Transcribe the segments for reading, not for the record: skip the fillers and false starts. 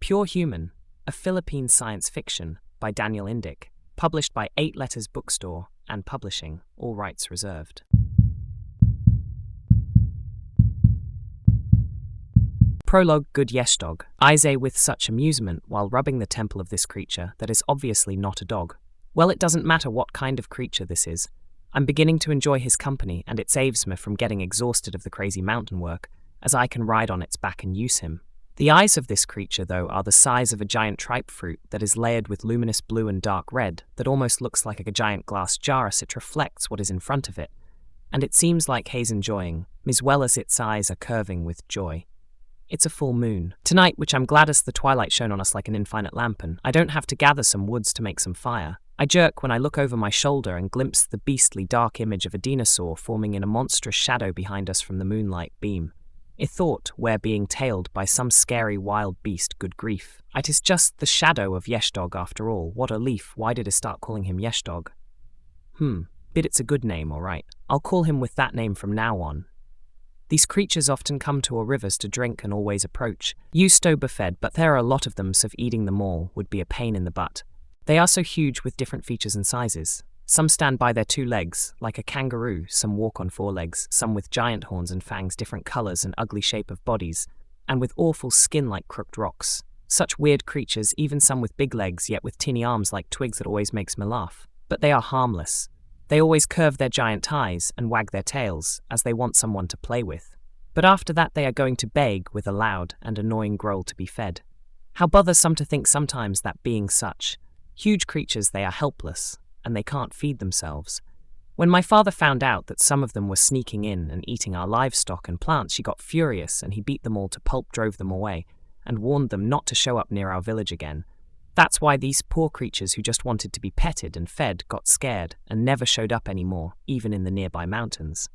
Pure Human, a Philippine science fiction by Daniel Indic, published by 8 Letters Bookstore and Publishing, all rights reserved. Prologue. Good Yeshdog. I say with such amusement while rubbing the temple of this creature that is obviously not a dog. Well, it doesn't matter what kind of creature this is. I'm beginning to enjoy his company, and it saves me from getting exhausted of the crazy mountain work, as I can ride on its back and use him. The eyes of this creature, though, are the size of a giant tripe fruit that is layered with luminous blue and dark red that almost looks like a giant glass jar as it reflects what is in front of it. And it seems like he's enjoying, as well as its eyes are curving with joy. It's a full moon. Tonight, which I'm glad as the twilight shone on us like an infinite lamp, and I don't have to gather some woods to make some fire. I jerk when I look over my shoulder and glimpse the beastly dark image of a dinosaur forming in a monstrous shadow behind us from the moonlight beam. I thought we're being tailed by some scary wild beast, good grief. It is just the shadow of Yeshdog after all. What a leaf. Why did I start calling him Yeshdog? But it's a good name, all right. I'll call him with that name from now on. These creatures often come to our rivers to drink and always approach. You stobefed, but there are a lot of them, so eating them all would be a pain in the butt. They are so huge with different features and sizes. Some stand by their 2 legs, like a kangaroo, some walk on 4 legs, some with giant horns and fangs, different colors and ugly shape of bodies, and with awful skin like crooked rocks. Such weird creatures, even some with big legs yet with tinny arms like twigs that always makes me laugh. But they are harmless. They always curve their giant eyes and wag their tails, as they want someone to play with. But after that they are going to beg with a loud and annoying growl to be fed. How bothersome to think sometimes that being such huge creatures they are helpless, and they can't feed themselves. When my father found out that some of them were sneaking in and eating our livestock and plants, he got furious and he beat them all to pulp, drove them away, and warned them not to show up near our village again. That's why these poor creatures who just wanted to be petted and fed got scared and never showed up anymore, even in the nearby mountains.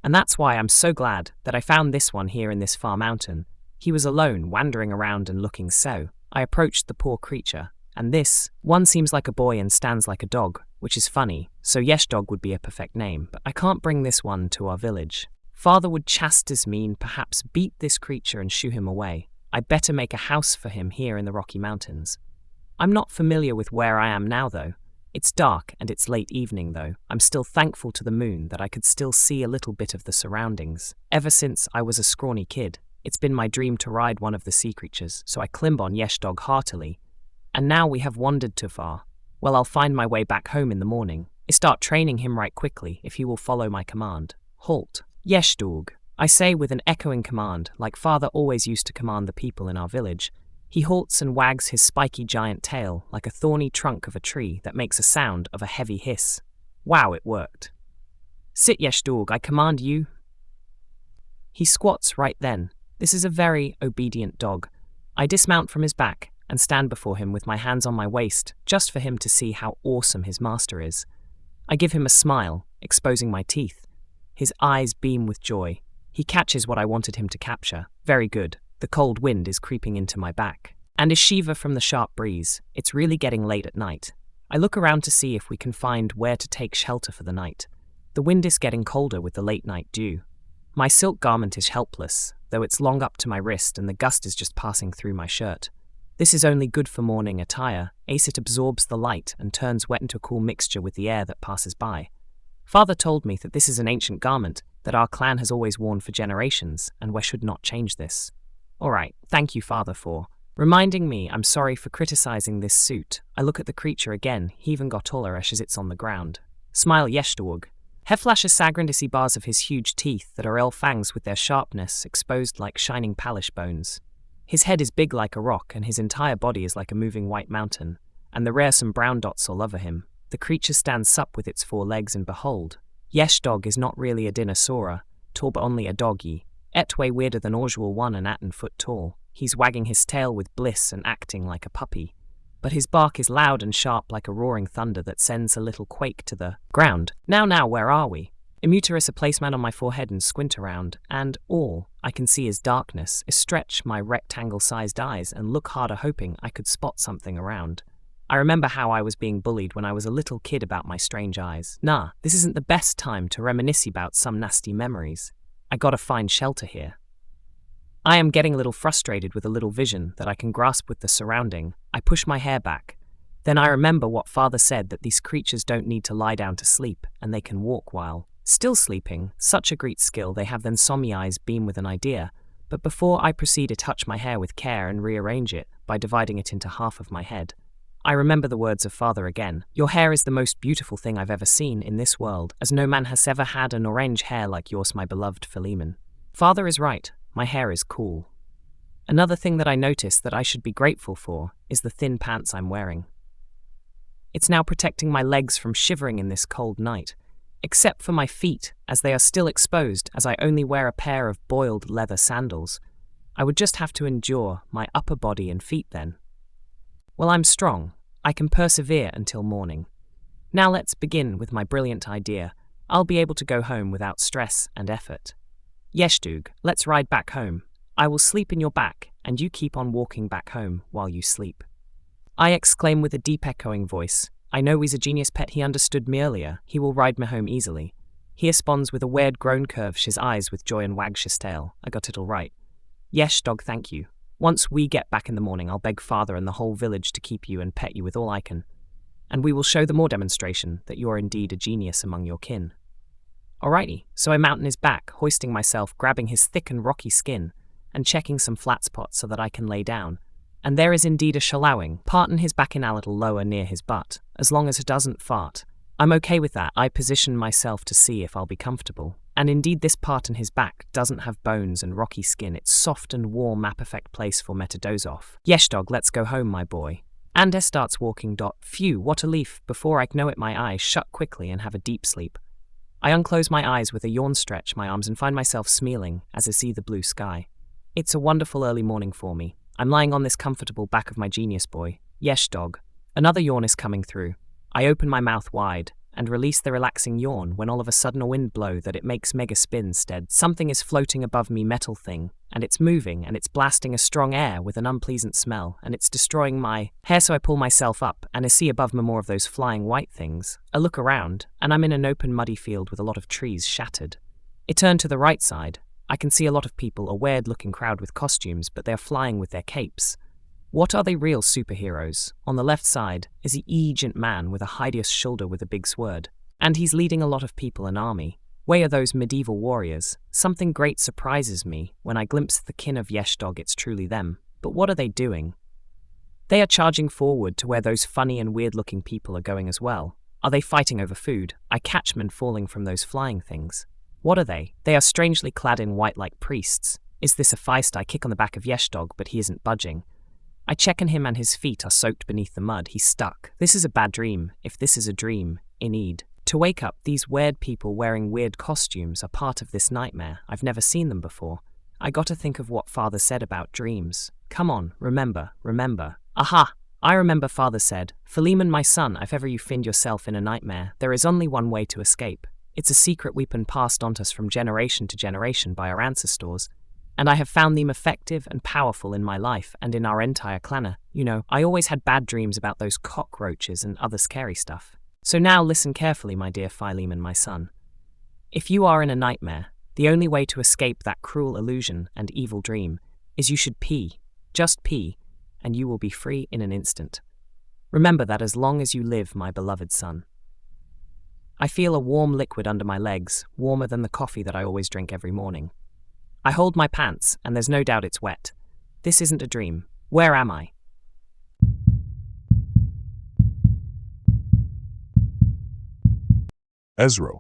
And that's why I'm so glad that I found this one here in this far mountain. He was alone, wandering around and looking so. I approached the poor creature, and this one seems like a boy and stands like a dog, which is funny, so Yeshdog would be a perfect name, but I can't bring this one to our village. Father would chastise me and perhaps beat this creature and shoo him away. I'd better make a house for him here in the Rocky Mountains. I'm not familiar with where I am now, though. It's dark and it's late evening, though. I'm still thankful to the moon that I could still see a little bit of the surroundings. Ever since I was a scrawny kid, it's been my dream to ride one of the sea creatures, so I climb on Yeshdog heartily. And now we have wandered too far. Well, I'll find my way back home in the morning. I start training him right quickly if he will follow my command. Halt. Yeshdog, I say with an echoing command, like father always used to command the people in our village. He halts and wags his spiky giant tail like a thorny trunk of a tree that makes a sound of a heavy hiss. Wow, it worked. Sit, Yeshdog, I command you. He squats right then. This is a very obedient dog. I dismount from his back and stand before him with my hands on my waist, just for him to see how awesome his master is. I give him a smile, exposing my teeth. His eyes beam with joy. He catches what I wanted him to capture. Very good. The cold wind is creeping into my back, and a shiver from the sharp breeze. It's really getting late at night. I look around to see if we can find where to take shelter for the night. The wind is getting colder with the late night dew. My silk garment is helpless, though it's long up to my wrist and the gust is just passing through my shirt. This is only good for morning attire, as it absorbs the light and turns wet into a cool mixture with the air that passes by. Father told me that this is an ancient garment that our clan has always worn for generations, and we should not change this. Alright, thank you, Father, for reminding me. I'm sorry for criticizing this suit. I look at the creature again. He even got taller as it's on the ground. Smile, Yeshdog. He flashes sagrandissy bars of his huge teeth that are fangs with their sharpness exposed like shining palish bones. His head is big like a rock, and his entire body is like a moving white mountain, and there are some brown dots all over him. The creature stands up with its 4 legs, and behold, Yeshdog is not really a dinosaur, tall but only a doggy. Et way weirder than usual 1 foot tall. He's wagging his tail with bliss and acting like a puppy. But his bark is loud and sharp like a roaring thunder that sends a little quake to the ground. Now, where are we? Immuterus a placeman on my forehead and squint around, and all I can see is darkness. I stretch my rectangle-sized eyes and look harder, hoping I could spot something around. I remember how I was being bullied when I was a little kid about my strange eyes. Nah, this isn't the best time to reminisce about some nasty memories. I gotta find shelter here. I am getting a little frustrated with a little vision that I can grasp with the surrounding. I push my hair back. Then I remember what Father said, that these creatures don't need to lie down to sleep, and they can walk while still sleeping. Such a great skill they have. Then saw me eyes beam with an idea. But before I proceed, to touch my hair with care and rearrange it by dividing it into half of my head. I remember the words of Father again. Your hair is the most beautiful thing I've ever seen in this world, as no man has ever had an orange hair like yours, my beloved Philemon. Father is right, my hair is cool. Another thing that I noticed that I should be grateful for is the thin pants I'm wearing. It's now protecting my legs from shivering in this cold night, except for my feet, as they are still exposed, as I only wear a pair of boiled leather sandals. I would just have to endure my upper body and feet then. Well, I'm strong. I can persevere until morning. Now let's begin with my brilliant idea. I'll be able to go home without stress and effort. Yeshdug, let's ride back home. I will sleep in your back, and you keep on walking back home while you sleep. I exclaim with a deep echoing voice. I know he's a genius pet, he understood me earlier. He will ride me home easily. He responds with a weird groan, curves his eyes with joy and wags his tail. I got it all right. Yes, dog, thank you. Once we get back in the morning, I'll beg Father and the whole village to keep you and pet you with all I can. And we will show the more demonstration that you are indeed a genius among your kin. Alrighty, so I mount on his back, hoisting myself, grabbing his thick and rocky skin, and checking some flat spots so that I can lay down. And there is indeed a shallowing, parting his back in a little lower near his butt, as long as it doesn't fart. I'm okay with that. I position myself to see if I'll be comfortable. And indeed this part in his back doesn't have bones and rocky skin. It's soft and warm, perfect place for me to doze off. Yes, dog, let's go home, my boy. And starts walking. Phew, what a relief. Before I know it, my eyes shut quickly and have a deep sleep. I unclose my eyes with a yawn, stretch my arms, and find myself smiling as I see the blue sky. It's a wonderful early morning for me. I'm lying on this comfortable back of my genius boy. Yes, dog. Another yawn is coming through. I open my mouth wide and release the relaxing yawn when all of a sudden a wind blow that it makes mega spin stead. Something is floating above me, metal thing, and it's moving and it's blasting a strong air with an unpleasant smell, and it's destroying my hair. So I pull myself up and I see above me more of those flying white things. I look around and I'm in an open muddy field with a lot of trees shattered. I turn to the right side. I can see a lot of people, a weird-looking crowd with costumes, but they are flying with their capes. What are they, real superheroes? On the left side is an ancient man with a hideous shoulder with a big sword, and he's leading a lot of people, an army. Where are those medieval warriors? Something great surprises me when I glimpse the kin of Yeshdog. It's truly them. But what are they doing? They are charging forward to where those funny and weird-looking people are going as well. Are they fighting over food? I catch men falling from those flying things. What are they? They are strangely clad in white like priests. Is this a feist? I kick on the back of Yeshdog, but he isn't budging. I check on him and his feet are soaked beneath the mud. He's stuck. This is a bad dream, if this is a dream, indeed. To wake up, these weird people wearing weird costumes are part of this nightmare. I've never seen them before. I gotta think of what Father said about dreams. Come on, remember. Aha! I remember Father said, Philemon, my son, if ever you find yourself in a nightmare, there is only one way to escape. It's a secret weapon passed on to us from generation to generation by our ancestors, and I have found them effective and powerful in my life and in our entire clan. You know, I always had bad dreams about those cockroaches and other scary stuff. So now listen carefully, my dear Philemon, my son. If you are in a nightmare, the only way to escape that cruel illusion and evil dream is you should pee, just pee, and you will be free in an instant. Remember that as long as you live, my beloved son. I feel a warm liquid under my legs, warmer than the coffee that I always drink every morning. I hold my pants, and there's no doubt it's wet. This isn't a dream. Where am I? Ezra.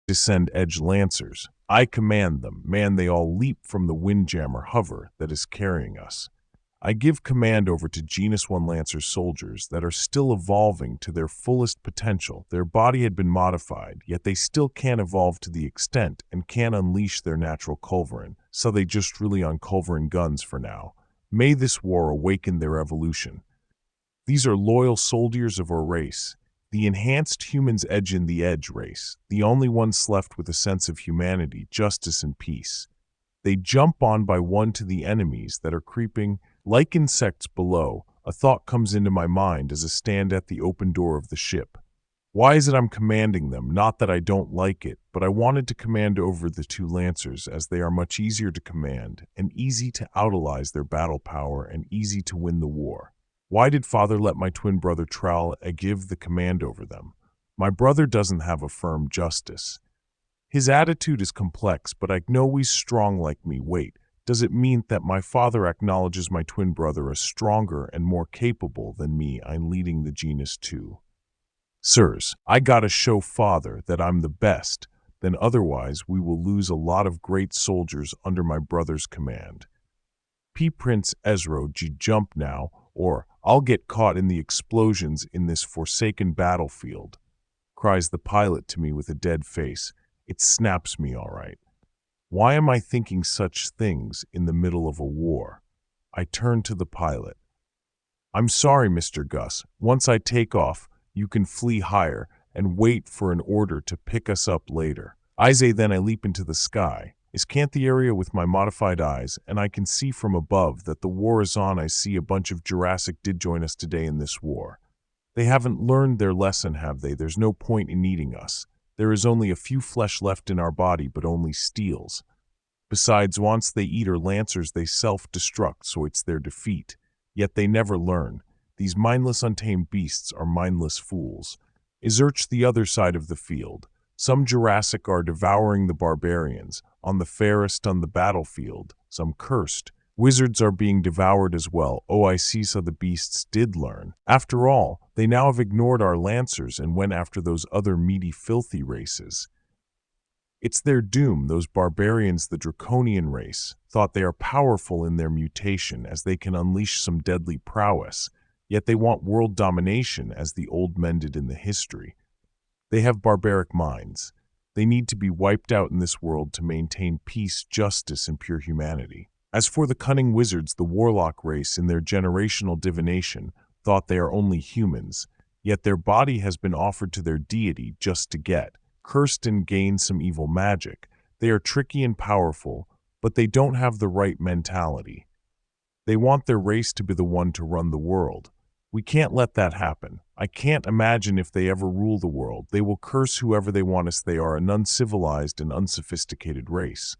Descend edge lancers. I command them. Man, they all leap from the windjammer hover that is carrying us. I give command over to Genus 1 Lancer soldiers that are still evolving to their fullest potential. Their body had been modified, yet they still can't evolve to the extent and can't unleash their natural culverin, so they just rely on culverin guns for now. May this war awaken their evolution. These are loyal soldiers of our race, the enhanced humans edge in the edge race, the only ones left with a sense of humanity, justice, and peace. They jump on by one to the enemies that are creeping like insects below. A thought comes into my mind as I stand at the open door of the ship. Why is it I'm commanding them? Not that I don't like it, but I wanted to command over the two Lancers as they are much easier to command and easy to utilize their battle power and easy to win the war. Why did father let my twin brother Trowel give the command over them? My brother doesn't have a firm justice. His attitude is complex, but I know he's strong like me. Wait, does it mean that my father acknowledges my twin brother as stronger and more capable than me? I'm leading the genus too. Sirs, I gotta show father that I'm the best, then otherwise we will lose a lot of great soldiers under my brother's command. Prince Ezra G jump now, or I'll get caught in the explosions in this forsaken battlefield, cries the pilot to me with a dead face. It snaps me all right. Why am I thinking such things in the middle of a war? I turn to the pilot. I'm sorry, Mr. Gus. Once I take off, you can flee higher and wait for an order to pick us up later. I say then I leap into the sky. Scant the area with my modified eyes, and I can see from above that the war is on. I see a bunch of Jurassic did join us today in this war. They haven't learned their lesson, have they? There's no point in eating us. There is only a few flesh left in our body, but only steels. Besides, once they eat our Lancers, they self-destruct, so it's their defeat. Yet they never learn. These mindless, untamed beasts are mindless fools. Search the other side of the field. Some Jurassic are devouring the barbarians. On the fairest on the battlefield, some cursed. Wizards are being devoured as well. Oh, I see, so the beasts did learn. After all, they now have ignored our Lancers and went after those other meaty, filthy races. It's their doom. Those barbarians, the draconian race, thought they are powerful in their mutation as they can unleash some deadly prowess. Yet they want world domination as the old men did in the history. They have barbaric minds. They need to be wiped out in this world to maintain peace, justice, and pure humanity. As for the cunning wizards, the warlock race in their generational divination thought they are only humans, yet their body has been offered to their deity just to get cursed and gain some evil magic. They are tricky and powerful, but they don't have the right mentality. They want their race to be the one to run the world. We can't let that happen. I can't imagine if they ever rule the world. They will curse whoever they want as they are an uncivilized and unsophisticated race.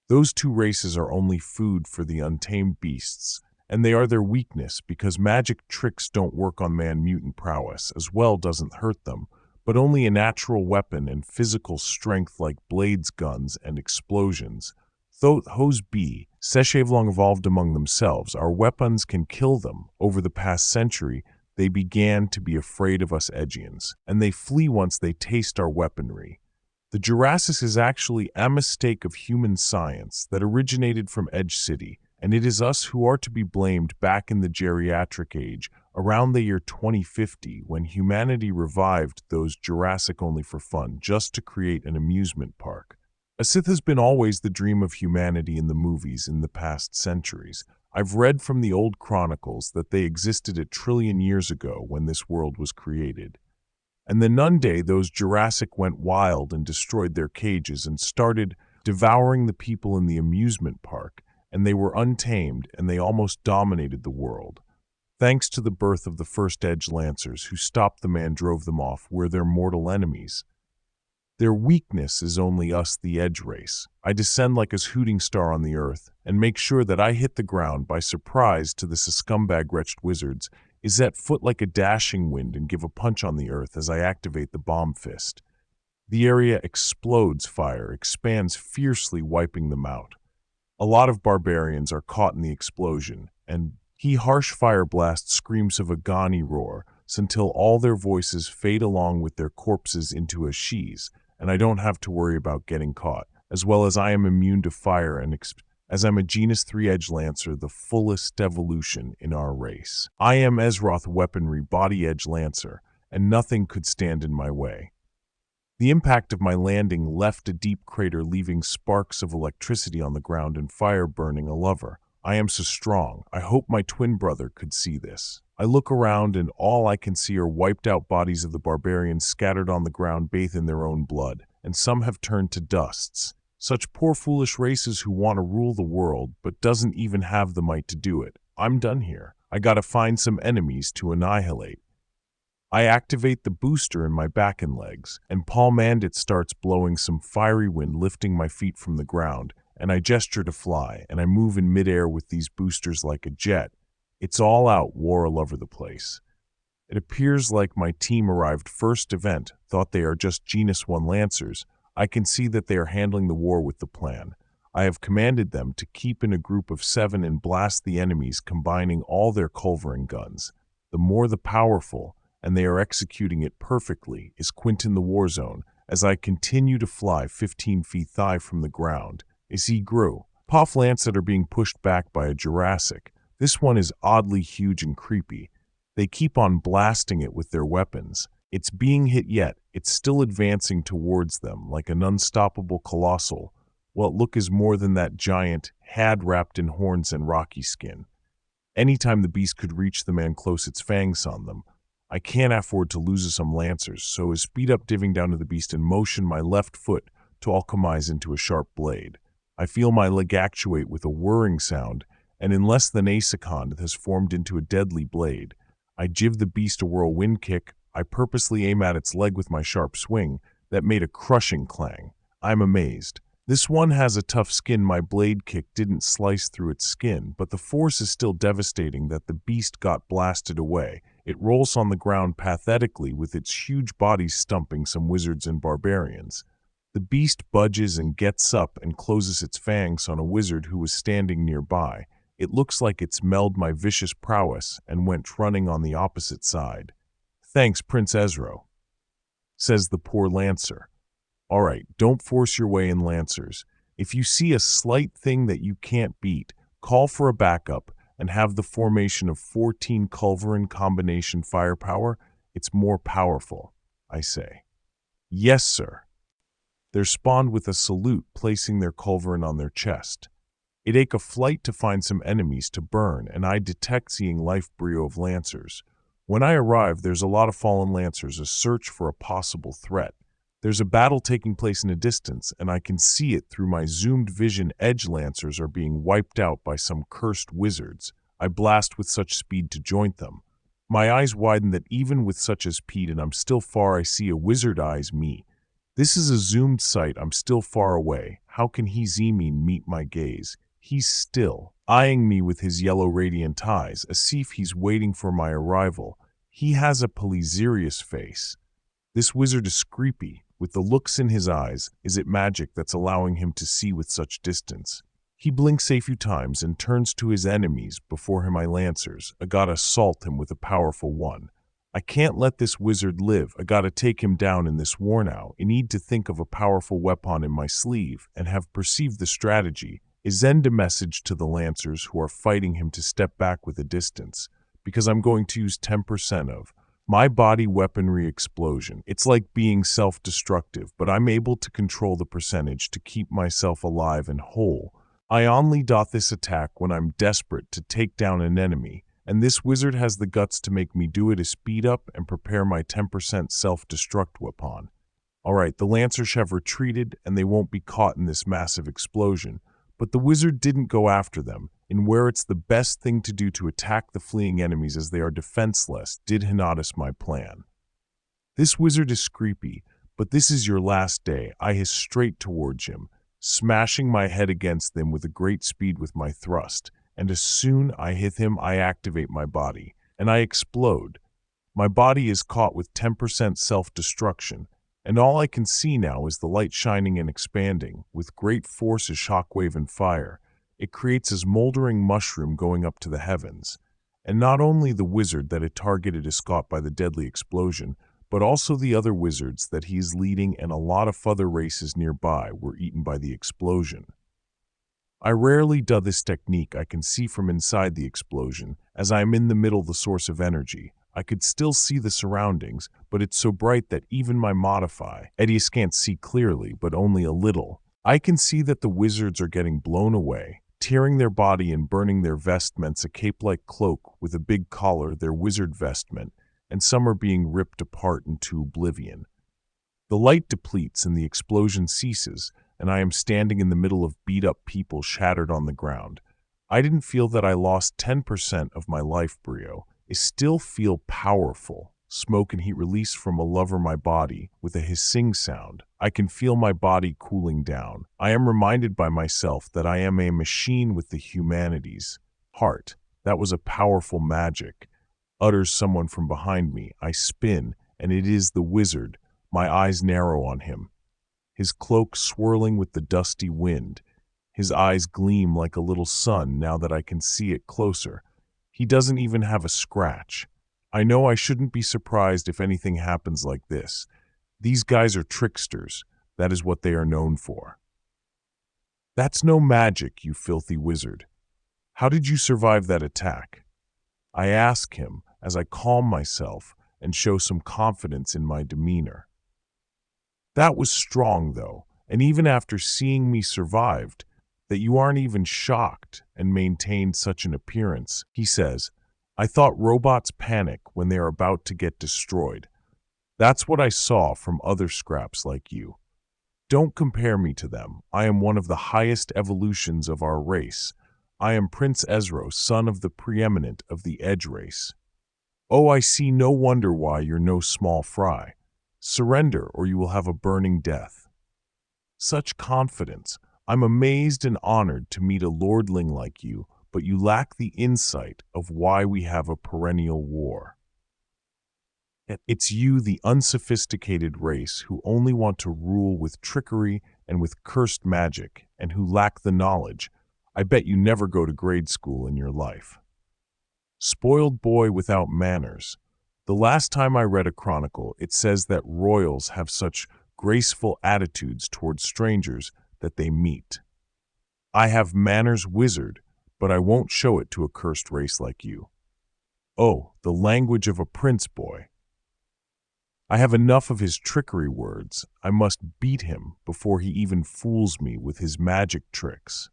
Those two races are only food for the untamed beasts, and they are their weakness because magic tricks don't work on mutant prowess, as well doesn't hurt them, but only a natural weapon and physical strength like blades, guns, and explosions. Though those be long evolved among themselves, our weapons can kill them. Over the past century, they began to be afraid of us Edgians, and they flee once they taste our weaponry. The Jurassic is actually a mistake of human science that originated from Edge City, and it is us who are to be blamed back in the geriatric age, around the year 2050, when humanity revived those Jurassic only for fun, just to create an amusement park. A Sith has been always the dream of humanity in the movies in the past centuries. I've read from the old chronicles that they existed a trillion years ago when this world was created. And then one day those Jurassic went wild and destroyed their cages and started devouring the people in the amusement park, and they were untamed and they almost dominated the world. Thanks to the birth of the first Edge Lancers who stopped them and drove them off, we're their mortal enemies. Their weakness is only us, the Edge race. I descend like a hooting star on the earth and make sure that I hit the ground by surprise to the scumbag wretched wizards, is at foot like a dashing wind and give a punch on the earth as I activate the bomb fist. The area explodes, fire expands fiercely, wiping them out. A lot of barbarians are caught in the explosion, and harsh fire blast screams of agony roar until all their voices fade along with their corpses into a sheath, and I don't have to worry about getting caught, as well as I am immune to fire and as I'm a Genus 3 Edge Lancer, the fullest evolution in our race. I am Ezroth weaponry body Edge Lancer, and nothing could stand in my way. The impact of my landing left a deep crater, leaving sparks of electricity on the ground and fire burning a lover. I am so strong. I hope my twin brother could see this. I look around and all I can see are wiped out bodies of the barbarians scattered on the ground, bathed in their own blood, and some have turned to dusts. Such poor foolish races who want to rule the world but doesn't even have the might to do it. I'm done here. I gotta find some enemies to annihilate. I activate the booster in my back and legs, and Palm Mandit starts blowing some fiery wind, lifting my feet from the ground, and I gesture to fly, and I move in midair with these boosters like a jet. It's all out war all over the place. It appears like my team arrived first event, thought they are just Genus 1 Lancers. I can see that they are handling the war with the plan. I have commanded them to keep in a group of 7 and blast the enemies, combining all their culverin guns. The more the powerful, and they are executing it perfectly, is Quinton the Warzone, as I continue to fly 15 feet high from the ground. As he grew, Poff Lancet are being pushed back by a Jurassic. This one is oddly huge and creepy. They keep on blasting it with their weapons. It's being hit yet, it's still advancing towards them like an unstoppable colossal. What look is more than that giant, had wrapped in horns and rocky skin. Anytime the beast could reach the man close, its fangs on them. I can't afford to lose some lancers, so as speed up diving down to the beast and motion my left foot to alchemize into a sharp blade. I feel my leg actuate with a whirring sound, and in less than a second it has formed into a deadly blade. I give the beast a whirlwind kick. I purposely aim at its leg with my sharp swing that made a crushing clang. I'm amazed. This one has a tough skin. My blade kick didn't slice through its skin, but the force is still devastating that the beast got blasted away. It rolls on the ground pathetically with its huge body stumping some wizards and barbarians. The beast budges and gets up and closes its fangs on a wizard who was standing nearby. It looks like it's melded my vicious prowess and went running on the opposite side. "Thanks, Prince Ezra," says the poor Lancer. "All right, don't force your way in, Lancers. If you see a slight thing that you can't beat, call for a backup and have the formation of 14 culverin combination firepower. It's more powerful," I say. "Yes, sir." They're spawned with a salute, placing their culverin on their chest. It take a flight to find some enemies to burn, and I detect seeing life brio of Lancers. When I arrive, there's a lot of fallen Lancers, a search for a possible threat. There's a battle taking place in a distance, and I can see it through my zoomed vision. Edge Lancers are being wiped out by some cursed wizards. I blast with such speed to joint them. My eyes widen that even with such a speed and I'm still far, I see a wizard eyes me. This is a zoomed sight. I'm still far away. How can he see me and meet my gaze? He's still eyeing me with his yellow radiant eyes, as if he's waiting for my arrival. He has a Palizerius face. This wizard is creepy. With the looks in his eyes, is it magic that's allowing him to see with such distance? He blinks a few times and turns to his enemies. Before him, my Lancers. I gotta assault him with a powerful one. I can't let this wizard live. I gotta take him down in this war now. I need to think of a powerful weapon in my sleeve and have perceived the strategy. I send a message to the Lancers who are fighting him to step back with a distance, because I'm going to use 10% of my body weaponry explosion. It's like being self-destructive, but I'm able to control the percentage to keep myself alive and whole. I only dot this attack when I'm desperate to take down an enemy, and this wizard has the guts to make me do it to speed up and prepare my 10% self-destruct weapon. Alright, the Lancers have retreated and they won't be caught in this massive explosion, but the wizard didn't go after them. In where it's the best thing to do to attack the fleeing enemies as they are defenseless, did he notice my plan? This wizard is creepy, but this is your last day. I hiss straight towards him, smashing my head against them with a great speed with my thrust, and as soon I hit him, I activate my body, and I explode. My body is caught with 10% self-destruction, and all I can see now is the light shining and expanding, with great force as shockwave and fire. It creates a smoldering mushroom going up to the heavens. And not only the wizard that it targeted is caught by the deadly explosion, but also the other wizards that he is leading and a lot of other races nearby were eaten by the explosion. I rarely do this technique. I can see from inside the explosion, as I am in the middle the source of energy. I could still see the surroundings, but it's so bright that even my modify Eddies can't see clearly, but only a little. I can see that the wizards are getting blown away, tearing their body and burning their vestments, a cape-like cloak with a big collar, their wizard vestment, and some are being ripped apart into oblivion. The light depletes and the explosion ceases, and I am standing in the middle of beat-up people shattered on the ground. I didn't feel that I lost 10% of my life brio. I still feel powerful, smoke and heat released from a lover my body with a hissing sound. I can feel my body cooling down. I am reminded by myself that I am a machine with the humanities. Heart, that was a powerful magic, utters someone from behind me. I spin, and it is the wizard. My eyes narrow on him, his cloak swirling with the dusty wind. His eyes gleam like a little sun now that I can see it closer. He doesn't even have a scratch. I know I shouldn't be surprised if anything happens like this. These guys are tricksters. That is what they are known for. That's no magic, you filthy wizard. How did you survive that attack? I ask him as I calm myself and show some confidence in my demeanor. That was strong, though, and even after seeing me survived, that you aren't even shocked and maintained such an appearance, he says. I thought robots panic when they are about to get destroyed. That's what I saw from other scraps like you. Don't compare me to them. I am one of the highest evolutions of our race. I am Prince Ezro, son of the preeminent of the Edge race. Oh, I see no wonder why you're no small fry. Surrender, or you will have a burning death. Such confidence. I'm amazed and honored to meet a lordling like you, but you lack the insight of why we have a perennial war. It's you, the unsophisticated race, who only want to rule with trickery and with cursed magic, and who lack the knowledge. I bet you never go to grade school in your life. Spoiled boy without manners. The last time I read a chronicle, it says that royals have such graceful attitudes towards strangers that they meet. I have manners, wizard, but I won't show it to a cursed race like you. Oh, the language of a prince boy. I have enough of his trickery words. I must beat him before he even fools me with his magic tricks.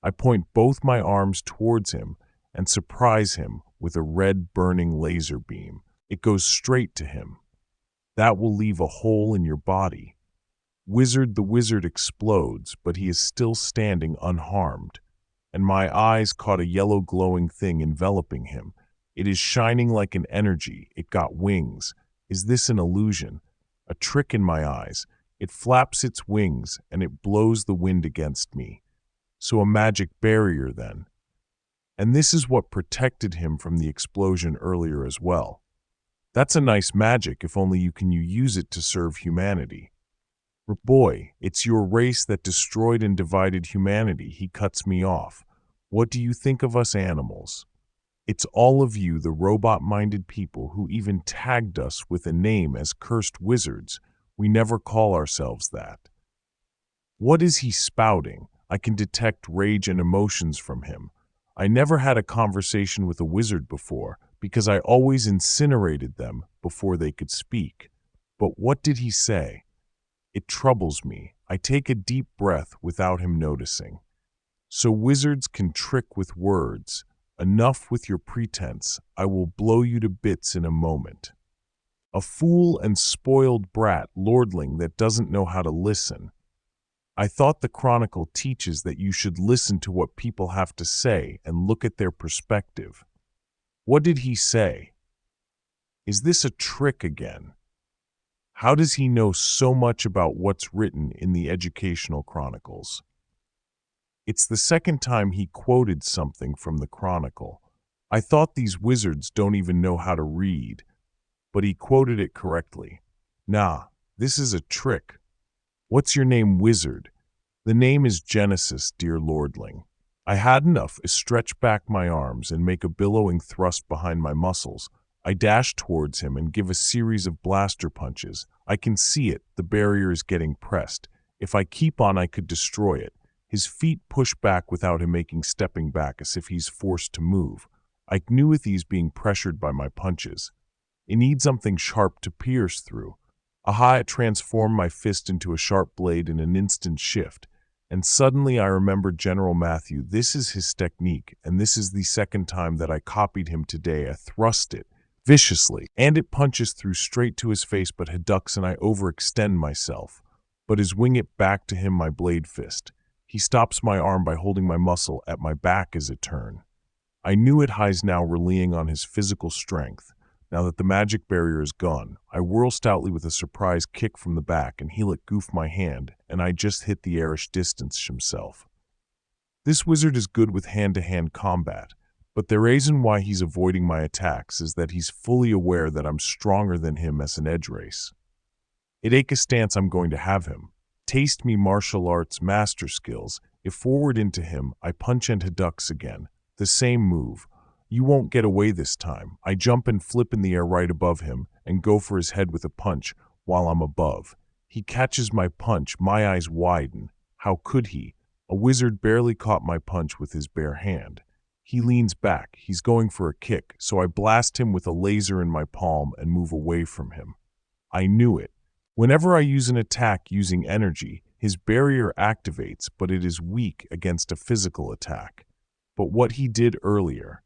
I point both my arms towards him and surprise him with a red burning laser beam. It goes straight to him. That will leave a hole in your body. Wizard, the wizard explodes, but he is still standing unharmed, and my eyes caught a yellow glowing thing enveloping him. It is shining like an energy. It got wings. Is this an illusion? A trick in my eyes. It flaps its wings, and it blows the wind against me. So a magic barrier, then. And this is what protected him from the explosion earlier as well. That's a nice magic if only you can use it to serve humanity. Boy, it's your race that destroyed and divided humanity. He cuts me off. What do you think of us animals? It's all of you, the robot-minded people, who even tagged us with a name as cursed wizards. We never call ourselves that. What is he spouting? I can detect rage and emotions from him. I never had a conversation with a wizard before because I always incinerated them before they could speak. But what did he say? It troubles me. I take a deep breath without him noticing. So wizards can trick with words. Enough with your pretense. I will blow you to bits in a moment. A fool and spoiled brat lordling that doesn't know how to listen. I thought the chronicle teaches that you should listen to what people have to say and look at their perspective. What did he say? Is this a trick again? How does he know so much about what's written in the educational chronicles? It's the second time he quoted something from the chronicle. I thought these wizards don't even know how to read, but he quoted it correctly. Nah, this is a trick. What's your name, wizard? The name is Genesis, dear lordling. I had enough to stretch back my arms and make a billowing thrust behind my muscles. I dash towards him and give a series of blaster punches. I can see it. The barrier is getting pressed. If I keep on, I could destroy it. His feet push back without him stepping back as if he's forced to move. I knew with ease being pressured by my punches. It needs something sharp to pierce through. Aha, it transformed my fist into a sharp blade in an instant shift. And suddenly I remembered General Matthew. This is his technique, and this is the second time that I copied him today. I thrust it viciously, and it punches through straight to his face, but he ducks and I overextend myself. But as wing it back to him, my blade fist. He stops my arm by holding my muscle at my back as it turn. I knew it. He's now relying on his physical strength, Now that the magic barrier is gone, I whirl stoutly with a surprise kick from the back and he let goof my hand, and I just hit the airish distance himself. This wizard is good with hand-to-hand combat, but the reason why he's avoiding my attacks is that he's fully aware that I'm stronger than him as an edge race. It ain't a stance I'm going to have him. Taste me martial arts master skills. If forward into him, I punch into ducks again. The same move. You won't get away this time. I jump and flip in the air right above him and go for his head with a punch while I'm above. He catches my punch, my eyes widen. How could he? A wizard barely caught my punch with his bare hand. He leans back. He's going for a kick, so I blast him with a laser in my palm and move away from him. I knew it. Whenever I use an attack using energy, his barrier activates, but it is weak against a physical attack. But what he did earlier...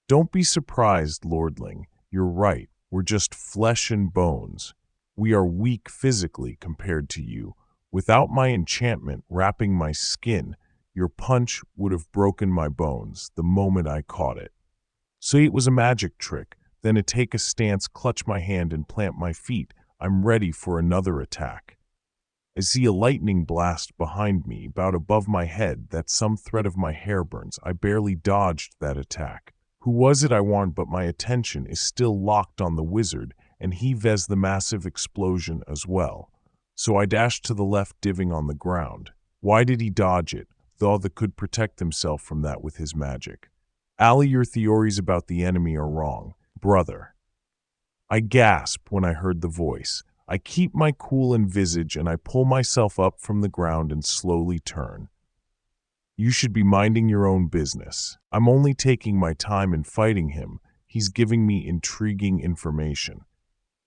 Don't be surprised, Lordling. You're right. We're just flesh and bones. We are weak physically compared to you. Without my enchantment wrapping my skin, your punch would have broken my bones the moment I caught it. So it was a magic trick. Then to take a stance, clutch my hand, and plant my feet. I'm ready for another attack. I see a lightning blast behind me, about above my head, that some thread of my hair burns. I barely dodged that attack. Who was it I warned, but my attention is still locked on the wizard, and he ves the massive explosion as well. So I dashed to the left, diving on the ground. Why did he dodge it? Though that could protect himself from that with his magic. Ali, your theories about the enemy are wrong, brother. I gasp when I heard the voice. I keep my cool and visage, and I pull myself up from the ground and slowly turn. You should be minding your own business. I'm only taking my time in fighting him. He's giving me intriguing information.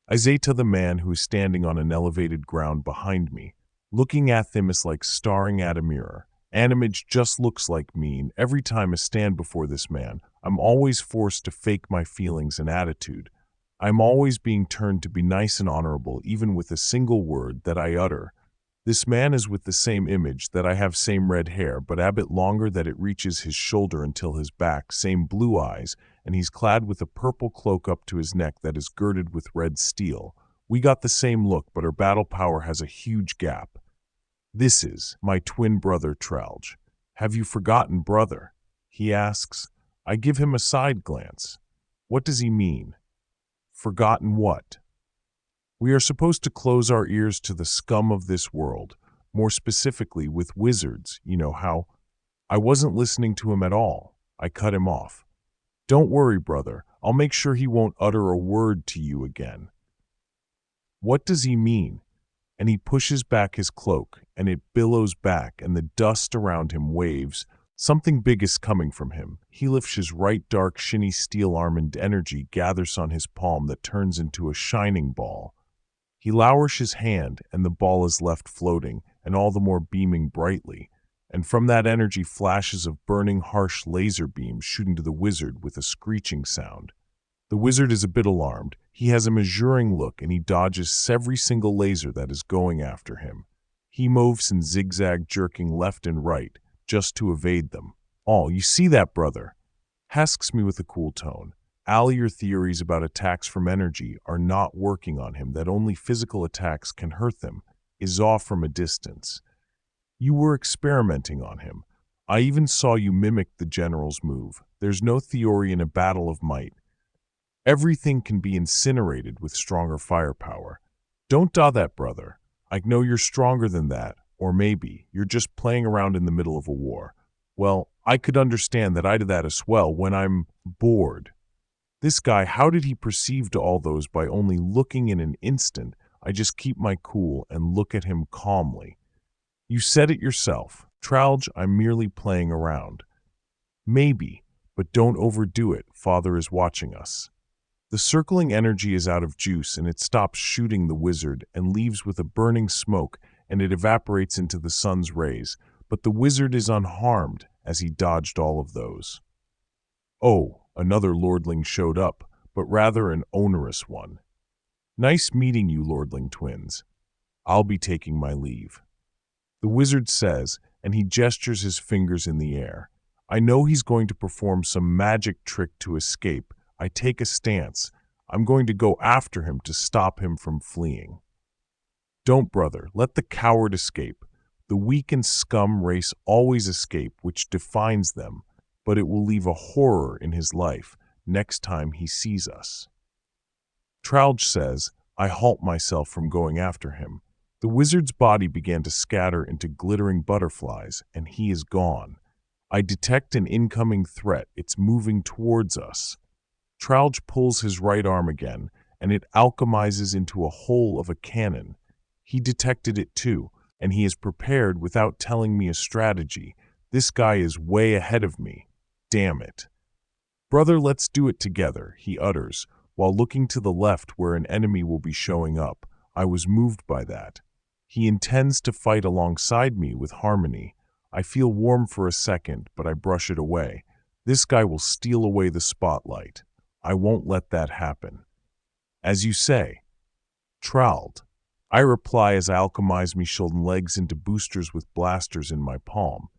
I say to the man who is standing on an elevated ground behind me. Looking at them is like staring at a mirror. An image just looks like me, and every time I stand before this man, I'm always forced to fake my feelings and attitude. I'm always being turned to be nice and honorable, even with a single word that I utter. This man is with the same image that I have, same red hair, but a bit longer that it reaches his shoulder until his back, same blue eyes, and he's clad with a purple cloak up to his neck that is girded with red steel. We got the same look, but our battle power has a huge gap. This is my twin brother, Tralge. Have you forgotten, brother? He asks. I give him a side glance. What does he mean? Forgotten what? We are supposed to close our ears to the scum of this world, more specifically with wizards. You know how? I wasn't listening to him at all. I cut him off. Don't worry, brother. I'll make sure he won't utter a word to you again. What does he mean? And he pushes back his cloak, and it billows back, and the dust around him waves. Something big is coming from him. He lifts his right dark, shiny steel arm, and energy gathers on his palm that turns into a shining ball. He lowers his hand, and the ball is left floating, and all the more beaming brightly. And from that energy, flashes of burning, harsh laser beams shoot into the wizard with a screeching sound. The wizard is a bit alarmed. He has a measuring look, and he dodges every single laser that is going after him. He moves in zigzag, jerking left and right, just to evade them. Oh, you see that, brother? Asks me with a cool tone. Ali, your theories about attacks from energy are not working on him, that only physical attacks can hurt them, is off from a distance. You were experimenting on him. I even saw you mimic the general's move. There's no theory in a battle of might. Everything can be incinerated with stronger firepower. Don't do that, brother. I know you're stronger than that, or maybe you're just playing around in the middle of a war. Well, I could understand that I do that as well when I'm bored. This guy, how did he perceive to all those by only looking in an instant? I just keep my cool and look at him calmly. You said it yourself. Tralge, I'm merely playing around. Maybe, but don't overdo it. Father is watching us. The circling energy is out of juice, and it stops shooting the wizard and leaves with a burning smoke, and it evaporates into the sun's rays. But the wizard is unharmed as he dodged all of those. Oh, another lordling showed up, but rather an onerous one. Nice meeting you, lordling twins. I'll be taking my leave. The wizard says, and he gestures his fingers in the air. I know he's going to perform some magic trick to escape. I take a stance. I'm going to go after him to stop him from fleeing. Don't, brother, let the coward escape. The weak and scum race always escape, which defines them, but it will leave a horror in his life next time he sees us. Tralge says, I halt myself from going after him. The wizard's body began to scatter into glittering butterflies, and he is gone. I detect an incoming threat. It's moving towards us. Tralge pulls his right arm again, and it alchemizes into a hole of a cannon. He detected it too, and he is prepared without telling me a strategy. This guy is way ahead of me. Damn it. Brother, let's do it together, he utters, while looking to the left where an enemy will be showing up. I was moved by that. He intends to fight alongside me with harmony. I feel warm for a second, but I brush it away. This guy will steal away the spotlight. I won't let that happen. As you say, Trald. I reply as I alchemize me shoulder legs into boosters with blasters in my palm.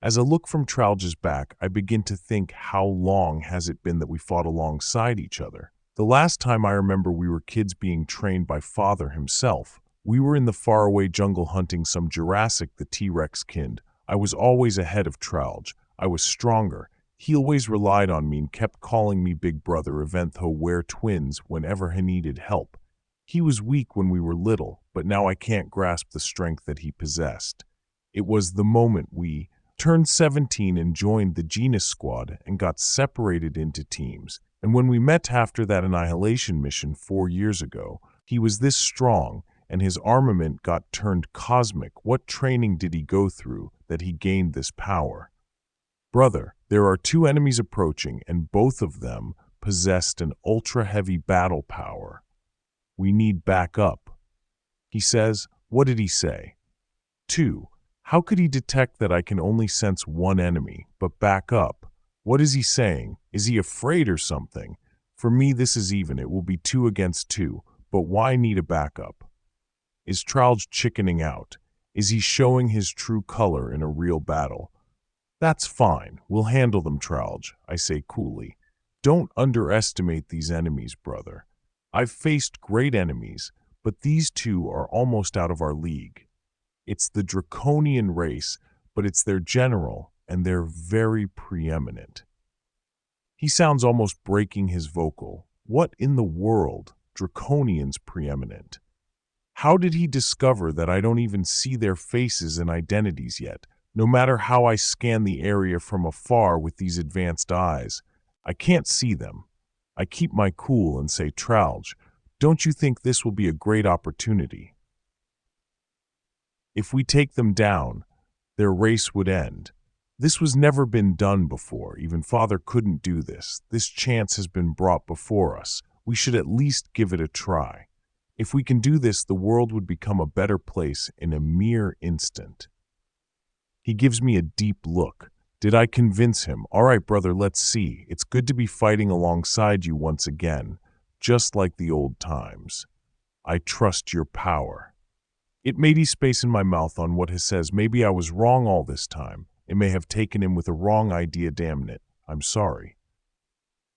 As I look from Tralge's back, I begin to think, how long has it been that we fought alongside each other? The last time I remember we were kids being trained by Father himself. We were in the faraway jungle hunting some Jurassic the T-Rex kind. I was always ahead of Tralge. I was stronger. He always relied on me and kept calling me big brother, even though we're twins, whenever he needed help. He was weak when we were little, but now I can't grasp the strength that he possessed. It was the moment we turned 17 and joined the Genus Squad and got separated into teams. And when we met after that annihilation mission 4 years ago, he was this strong, and his armament got turned cosmic. What training did he go through that he gained this power? Brother, there are 2 enemies approaching, and both of them possessed an ultra-heavy battle power. We need backup. He says, what did he say? 2. How could he detect that I can only sense 1 enemy, but back up? What is he saying? Is he afraid or something? For me, this is even. It will be 2 against 2, but why need a backup? Is Tralge chickening out? Is he showing his true color in a real battle? That's fine. We'll handle them, Tralge, I say coolly. Don't underestimate these enemies, brother. I've faced great enemies, but these 2 are almost out of our league. It's the draconian race, but it's their general, and they're very preeminent. He sounds almost breaking his vocal. What in the world? Draconians preeminent. How did he discover that I don't even see their faces and identities yet? No matter how I scan the area from afar with these advanced eyes, I can't see them. I keep my cool and say, Tralge, don't you think this will be a great opportunity? If we take them down, their race would end. This was never been done before. Even Father couldn't do this. This chance has been brought before us. We should at least give it a try. If we can do this, the world would become a better place in a mere instant. He gives me a deep look. Did I convince him? All right, brother, let's see. It's good to be fighting alongside you once again, just like the old times. I trust your power. It made space in my mouth on what he says. Maybe I was wrong all this time. It may have taken him with a wrong idea, damn it. I'm sorry.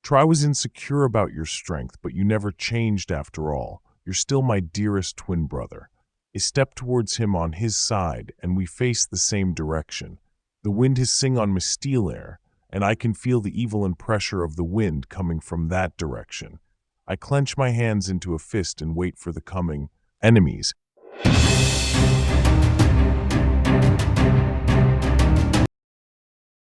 Try was insecure about your strength, but you never changed after all. You're still my dearest twin brother. I step towards him on his side, and we face the same direction. The wind has sing on my steel air, and I can feel the evil and pressure of the wind coming from that direction. I clench my hands into a fist and wait for the coming enemies.